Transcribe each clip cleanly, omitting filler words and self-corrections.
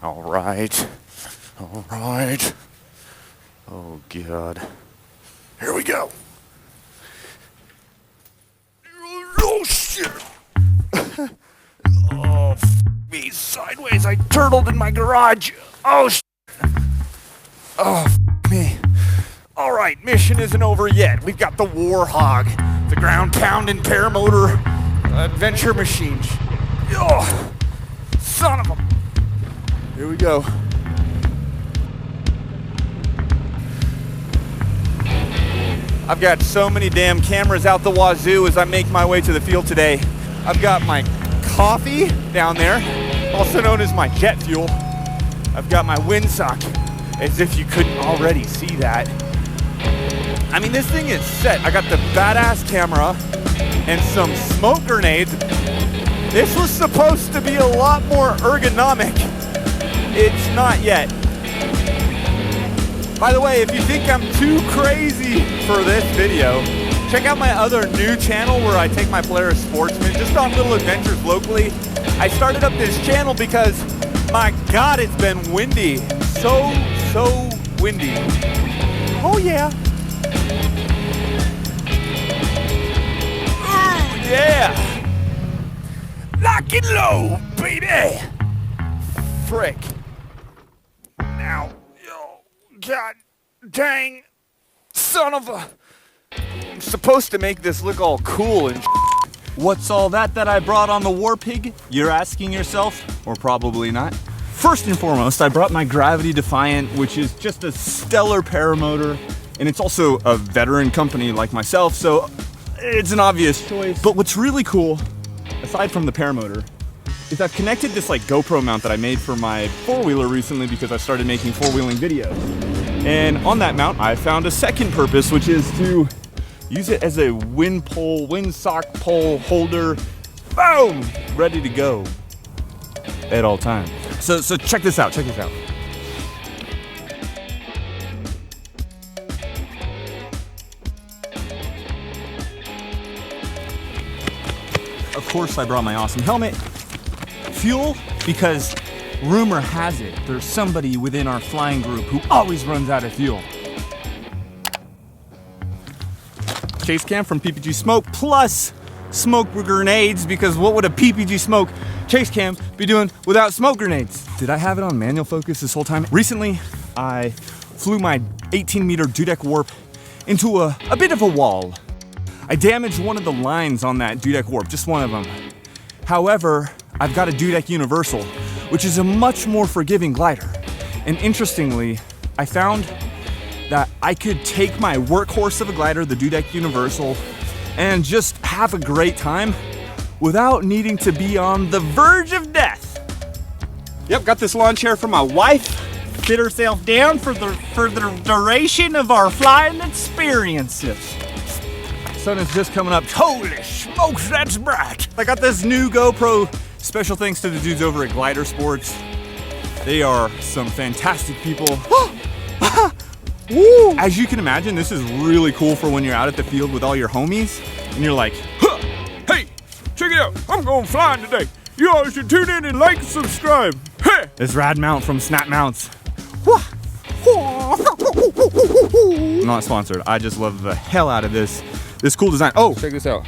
All right. All right. Oh, God. Here we go. Oh, shit. Oh, me sideways. I turtled in my garage. Oh, shit. Oh, me. All right, mission isn't over yet. We've got the Warhog, the ground-pounding paramotor adventure machine. Oh, son of a... Here we go. I've got so many damn cameras out the wazoo as I make my way to the field today. I've got my coffee down there, also known as my jet fuel. I've got my windsock, as if you couldn't already see that. I mean, this thing is set. I got the badass camera and some smoke grenades. This was supposed to be a lot more ergonomic. It's not yet. By the way, if you think I'm too crazy for this video, check out my other new channel where I take my Polaris Sportsman just on little adventures locally. I started up this channel because, my God, it's been windy. So windy. Oh yeah. Ooh, yeah. Lock it low, baby. Frick. Now, yo, God dang, son of a... I'm supposed to make this look all cool and What's all that I brought on the War Pig? You're asking yourself, or probably not. First and foremost, I brought my Gravity Defiant, which is just a stellar paramotor, and it's also a veteran company like myself, so it's an obvious choice. But what's really cool, aside from the paramotor, is I've connected this like GoPro mount that I made for my four-wheeler recently because I started making four-wheeling videos. And on that mount, I found a second purpose, which is to use it as a windsock pole holder. Boom! Ready to go at all times. So check this out, Of course, I brought my awesome helmet. Fuel, because rumor has it there's somebody within our flying group who always runs out of fuel. Chase cam from PPG Smoke, plus smoke grenades, because what would a PPG Smoke chase cam be doing without smoke grenades? Did I have it on manual focus this whole time? Recently, I flew my 18-meter dudek warp into a bit of a wall. I damaged one of the lines on that dudek warp, just one of them. However, I've got a dudek universal, which is a much more forgiving glider. And interestingly, I found that I could take my workhorse of a glider, the dudek universal, and just have a great time without needing to be on the verge of death. Yep, got this lawn chair for my wife. Sit herself down for the duration of our flying experiences. Sun is just coming up. Holy smokes, that's bright. I got this new GoPro. Special thanks to the dudes over at Glider Sports. They are some fantastic people. Woo. As you can imagine, this is really cool for when you're out at the field with all your homies and you're like, hey, check it out, I'm going flying today. You all should tune in and like and subscribe. Hey. This rad mount from Snap Mounts. I'm not sponsored. I just love the hell out of this cool design. Oh, check this out.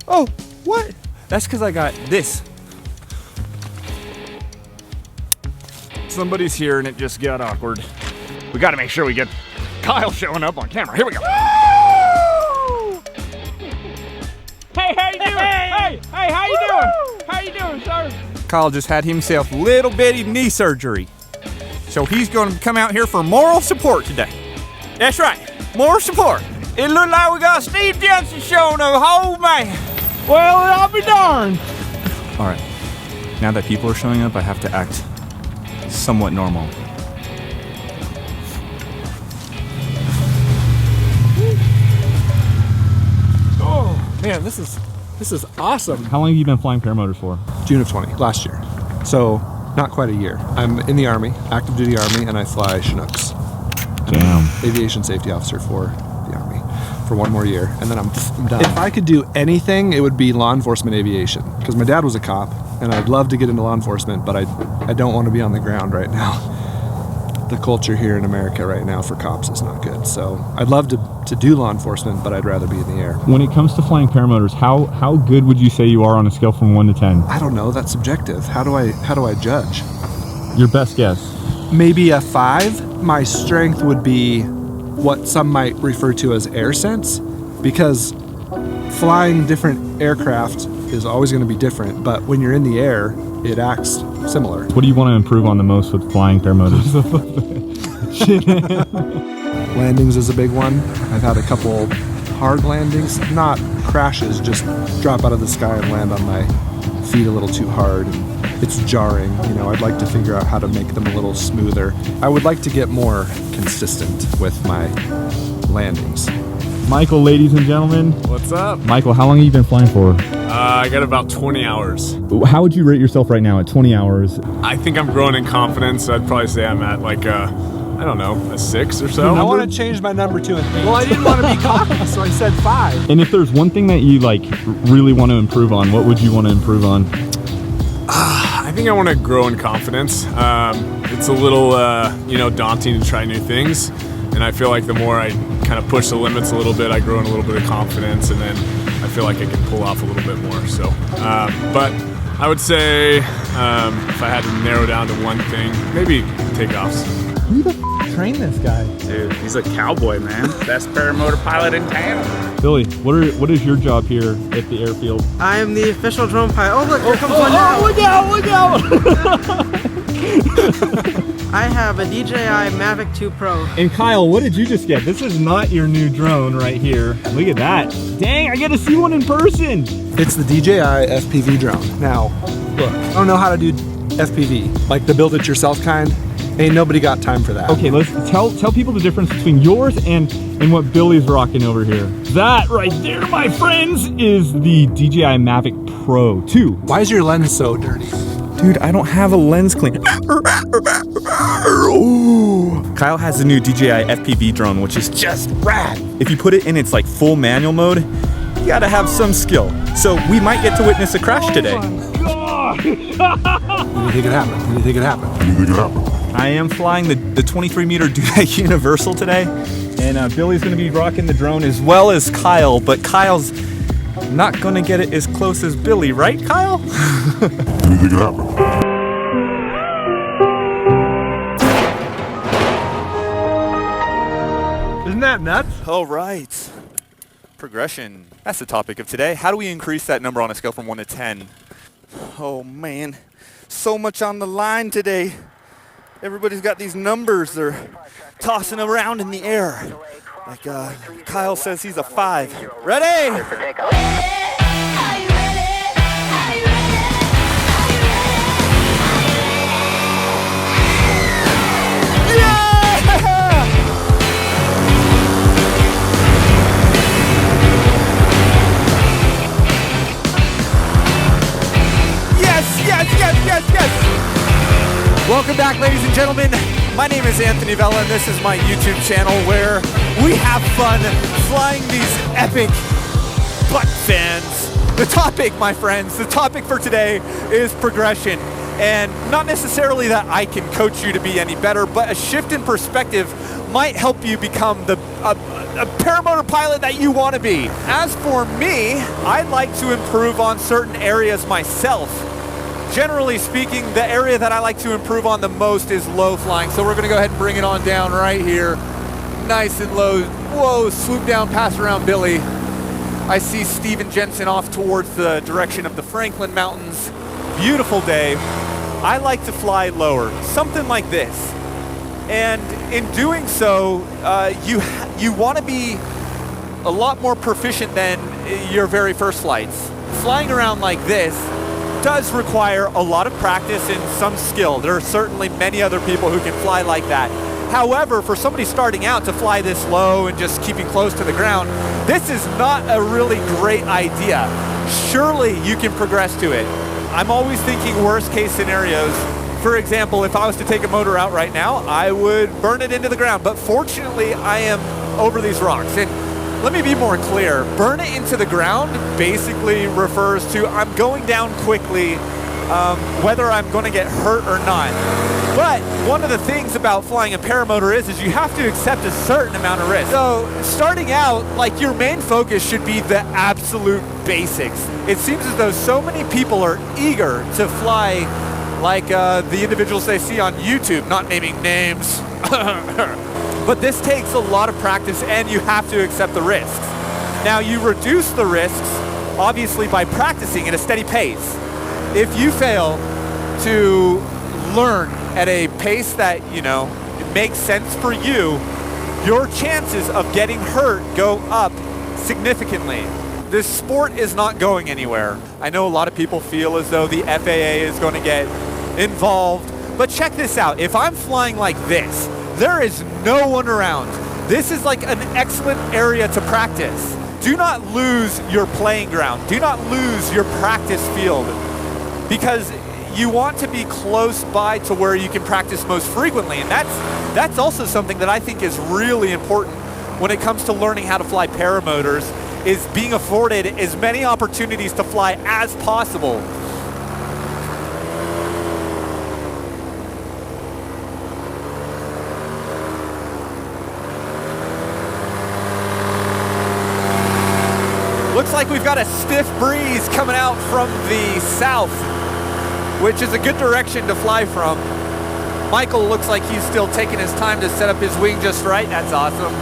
Oh, what? That's because I got this. Somebody's here and it just got awkward. We got to make sure we get Kyle showing up on camera. Here we go. Woo! Hey, how you doing? Hey, how you doing? How you doing, sir? Kyle just had himself little bitty knee surgery. So he's going to come out here for moral support today. That's right, moral support. It looked like we got Steve Johnson showing up. Oh, man. Well, I'll be darned. All right, now that people are showing up, I have to act somewhat normal. Oh, man, this is awesome. How long have you been flying paramotors for? June of 20, last year. So, not quite a year. I'm in the Army, active duty Army, and I fly Chinooks. Damn. Aviation safety officer for the Army for one more year, and then I'm done. If I could do anything, it would be law enforcement aviation, because my dad was a cop, and I'd love to get into law enforcement, but I don't want to be on the ground right now. The culture here in America right now for cops is not good. So I'd love to do law enforcement, but I'd rather be in the air. When it comes to flying paramotors, how good would you say you are on a scale from 1 to 10? I don't know. That's subjective. How do I judge? Your best guess. Maybe a 5. My strength would be what some might refer to as air sense, because flying different aircraft is always going to be different, but when you're in the air, it acts similar. What do you want to improve on the most with flying paramotors? Landings is a big one. I've had a couple hard landings, not crashes, just drop out of the sky and land on my feet a little too hard. It's jarring, you know. I'd like to figure out how to make them a little smoother. I would like to get more consistent with my landings. Michael, ladies and gentlemen. What's up? Michael, how long have you been flying for? I got about 20 hours. How would you rate yourself right now at 20 hours? I think I'm growing in confidence. I'd probably say I'm at like I don't know, a 6 or so. I want to change my number to an 8. Well, I didn't want to be cocky, so I said 5. And if there's one thing that you like really want to improve on, what would you want to improve on? I think I want to grow in confidence. It's a little, daunting to try new things. And I feel like the more I kind of push the limits a little bit, I grow in a little bit of confidence, and then I feel like I can pull off a little bit more. So, but I would say if I had to narrow down to one thing, maybe takeoffs. Who the trained this guy? Dude, he's a cowboy, man. Best paramotor pilot in town. Billy, what is your job here at the airfield? I am the official drone pilot. Oh look, here comes one now. Look out! I have a DJI Mavic 2 Pro. And Kyle, what did you just get? This is not your new drone right here. Look at that. Dang, I get to see one in person. It's the DJI FPV drone. Now, look, I don't know how to do FPV, like the build-it-yourself kind. Ain't nobody got time for that. Okay, let's tell people the difference between yours and what Billy's rocking over here. That right there, my friends, is the DJI Mavic Pro 2. Why is your lens so dirty? Dude, I don't have a lens cleaner. Kyle has the new DJI FPV drone, which is just rad. If you put it in its like full manual mode, you gotta have some skill. So we might get to witness a crash today. You think it happened? You think it happened? I am flying the 23-meter Dudek Universal today, and Billy's gonna be rocking the drone as well as Kyle, but Kyle's not gonna get it as close as Billy, right, Kyle? Isn't that nuts? All right. Progression. That's the topic of today. How do we increase that number on a scale from 1 to 10? Oh man, so much on the line today. Everybody's got these numbers they're tossing around in the air. Like Kyle says he's a 5. Ready? Yes. Welcome back, ladies and gentlemen. My name is Anthony Vella, and this is my YouTube channel where we have fun flying these epic butt fans. The topic, my friends, the topic for today is progression. And not necessarily that I can coach you to be any better, but a shift in perspective might help you become a paramotor pilot that you want to be. As for me, I'd like to improve on certain areas myself. Generally speaking, the area that I like to improve on the most is low flying. So we're gonna go ahead and bring it on down right here. Nice and low. Whoa, swoop down, pass around Billy. I see Steven Jensen off towards the direction of the Franklin Mountains. Beautiful day. I like to fly lower, something like this. And in doing so, you wanna be a lot more proficient than your very first flights. Flying around like this does require a lot of practice and some skill. There are certainly many other people who can fly like that. However, for somebody starting out to fly this low and just keeping close to the ground, this is not a really great idea. Surely you can progress to it. I'm always thinking worst case scenarios. For example, if I was to take a motor out right now, I would burn it into the ground. But fortunately, I am over these rocks. And let me be more clear. Burn it into the ground basically refers to I'm going down quickly whether I'm going to get hurt or not. But one of the things about flying a paramotor is you have to accept a certain amount of risk. So starting out, like, your main focus should be the absolute basics. It seems as though so many people are eager to fly like the individuals they see on YouTube, not naming names. But this takes a lot of practice, and you have to accept the risks. Now, you reduce the risks, obviously, by practicing at a steady pace. If you fail to learn at a pace that, you know, it makes sense for you, your chances of getting hurt go up significantly. This sport is not going anywhere. I know a lot of people feel as though the FAA is going to get involved, but check this out. If I'm flying like this, there is no one around. This is like an excellent area to practice. Do not lose your playing ground. Do not lose your practice field, because you want to be close by to where you can practice most frequently. And that's also something that I think is really important when it comes to learning how to fly paramotors, is being afforded as many opportunities to fly as possible. Looks like we've got a stiff breeze coming out from the south, which is a good direction to fly from. Michael looks like he's still taking his time to set up his wing just right. That's awesome.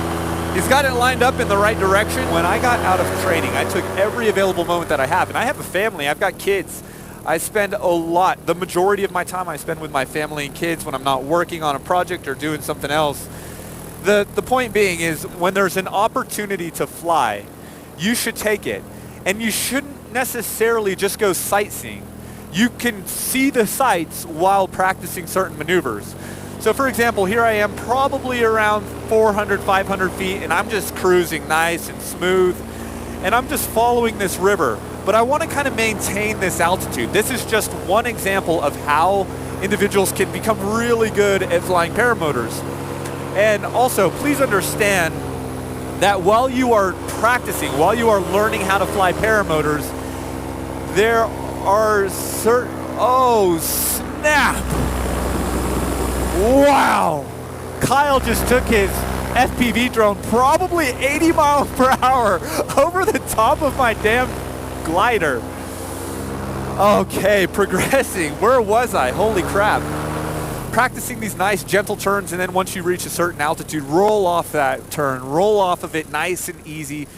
He's got it lined up in the right direction. When I got out of training, I took every available moment that I have. And I have a family, I've got kids. I spend a lot, the majority of my time I spend with my family and kids when I'm not working on a project or doing something else. The point being is, when there's an opportunity to fly, you should take it. And you shouldn't necessarily just go sightseeing. You can see the sights while practicing certain maneuvers. So for example, here I am probably around 400, 500 feet, and I'm just cruising nice and smooth. And I'm just following this river. But I want to kind of maintain this altitude. This is just one example of how individuals can become really good at flying paramotors. And also, please understand that while you are practicing, while you are learning how to fly paramotors, there are certain, oh snap! Wow! Kyle just took his FPV drone probably 80 miles per hour over the top of my damn glider. Okay, progressing. Where was I? Holy crap. Practicing these nice gentle turns, and then once you reach a certain altitude, roll off that turn, roll off of it nice and easy.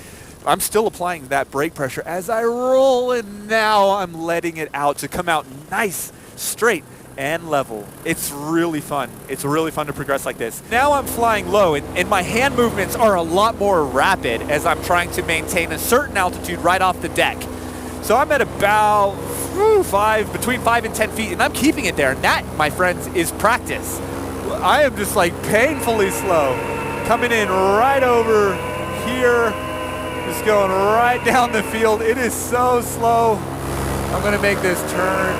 I'm still applying that brake pressure as I roll, and now I'm letting it out to come out nice, straight, and level. It's really fun. It's really fun to progress like this. Now I'm flying low, and my hand movements are a lot more rapid as I'm trying to maintain a certain altitude right off the deck. So I'm at about between 5 and 10 feet, and I'm keeping it there. And that, my friends, is practice. I am just like painfully slow. Coming in right over here, just going right down the field. It is so slow. I'm gonna make this turn,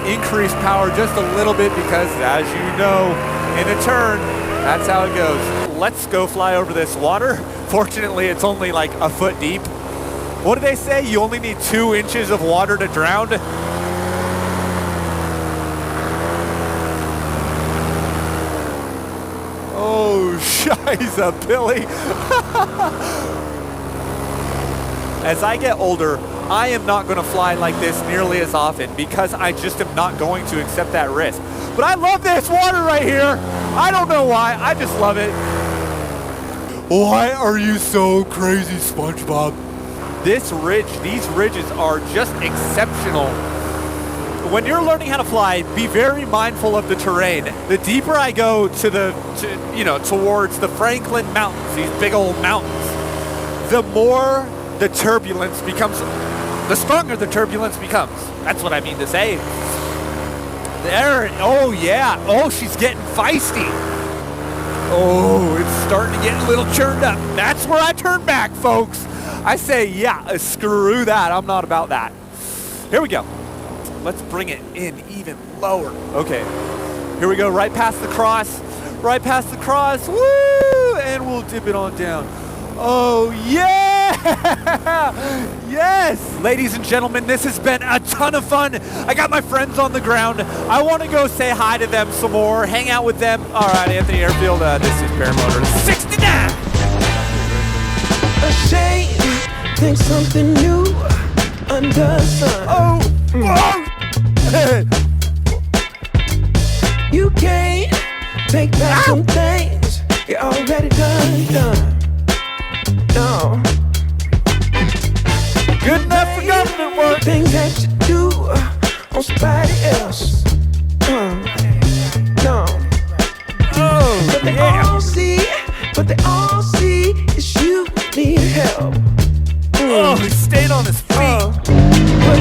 increase power just a little bit, because as you know, in a turn, that's how it goes. Let's go fly over this water. Fortunately, it's only like a foot deep. What do they say? You only need 2 inches of water to drown? Oh, shiza, Billy. As I get older, I am not going to fly like this nearly as often, because I just am not going to accept that risk. But I love this water right here. I don't know why. I just love it. Why are you so crazy, SpongeBob? This ridge, these ridges are just exceptional. When you're learning how to fly, be very mindful of the terrain. The deeper I go towards the Franklin Mountains, these big old mountains, the more the turbulence becomes, the stronger the turbulence becomes. That's what I mean to say. There, oh yeah, oh, she's getting feisty. Oh, it's starting to get a little churned up. That's where I turn back, folks. I say, yeah, screw that. I'm not about that. Here we go. Let's bring it in even lower. Okay, here we go, right past the cross. Right past the cross, woo! And we'll dip it on down. Oh, yeah! Yes! Ladies and gentlemen, this has been a ton of fun. I got my friends on the ground. I want to go say hi to them some more, hang out with them. All right, Anthony Airfield, this is Paramotor 69. Ashamed, think something new under sun. Oh! Hey. You can't take back some things you already done. No. Good enough for government work. Things that you do on somebody else. No. Oh, But they all see is you need help. Oh, he stayed on his feet. But